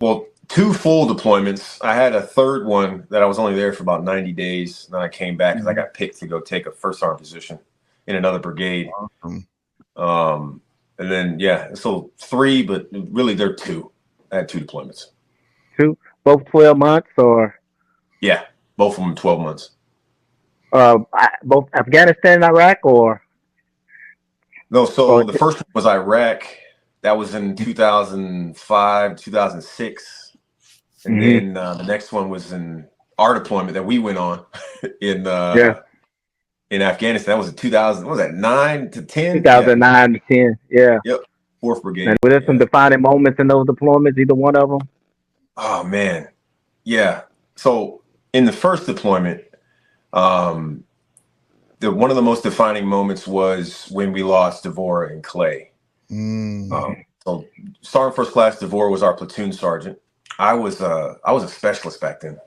Well, two full deployments. I had a third one that I was only there for about 90 days. And then I came back because I got picked to go take a first sergeant position in another brigade. And then, so three, but really they're two. I had two deployments. Two? Both 12 months or? Yeah, both of them 12 months. Both Afghanistan and Iraq or? No, so the first one was Iraq. That was in 2005, 2006. And then the next one was in our deployment that we went on in Afghanistan. That was in 2000. What was that, 9 to 10? 2009 to 10, yeah. Yep, 4th Brigade. And were there some defining moments in those deployments, either one of them? Oh, man. Yeah. So in the first deployment, one of the most defining moments was when we lost Devorah and Clay. So Sergeant First Class Devorah was our platoon sergeant. I was a specialist back then.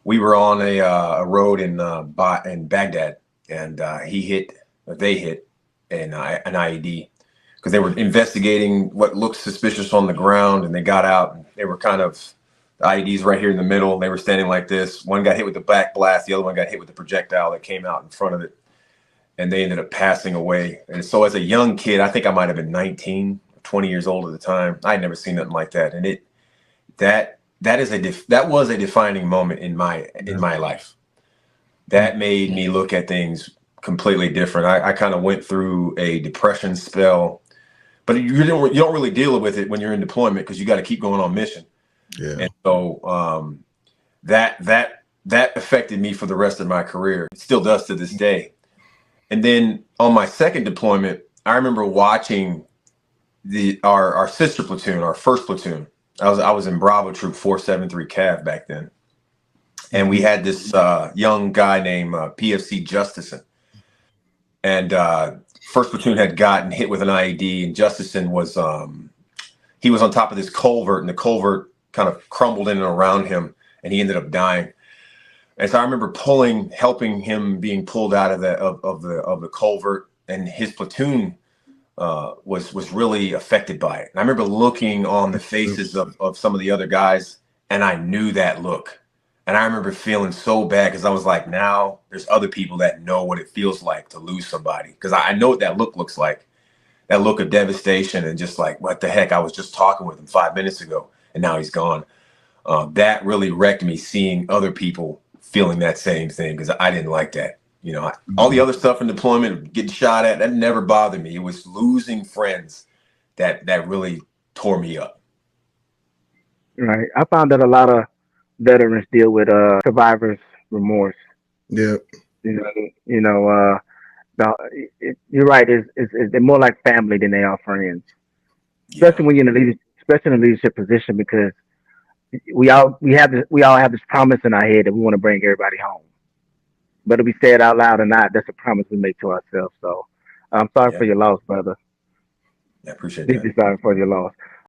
We were on a road in Baghdad, and they hit an IED because they were investigating what looked suspicious on the ground, and they got out. And they were kind of the IEDs right here in the middle. They were standing like this. One got hit with the back blast. The other one got hit with the projectile that came out in front of it, and they ended up passing away. And so as a young kid, I think I might have been 19, 20 years old at the time. I had never seen nothing like that, and that was a defining moment in my life. That made me look at things completely different. I kind of went through a depression spell, but you don't really deal with it when you're in deployment because you got to keep going on mission. Yeah. And so that affected me for the rest of my career. It still does to this day. And then on my second deployment, I remember watching our sister platoon, our first platoon. I was in Bravo Troop 473 Cav back then. And we had this young guy named PFC Justison. And first platoon had gotten hit with an IED, and Justison was he was on top of this culvert, and the culvert kind of crumbled in and around him, and he ended up dying. And so I remember helping him being pulled out of the culvert, and his platoon was really affected by it. And I remember looking on the faces of some of the other guys, and I knew that look. And I remember feeling so bad because I was like, now there's other people that know what it feels like to lose somebody. Because I know what that look looks like, that look of devastation and just like, what the heck? I was just talking with him 5 minutes ago, and now he's gone. That really wrecked me, seeing other people feeling that same thing, because I didn't like that. You know, all the other stuff in deployment, getting shot at, that never bothered me. It was losing friends that really tore me up. Right. I found that a lot of veterans deal with survivor's remorse. Yeah. You're right. They're more like family than they are friends, especially when you're in a leadership position, because we all have this promise in our head that we want to bring everybody home. Whether we say it out loud or not, that's a promise we make to ourselves. So I'm sorry for your loss, brother. I appreciate that. Deeply sorry for your loss.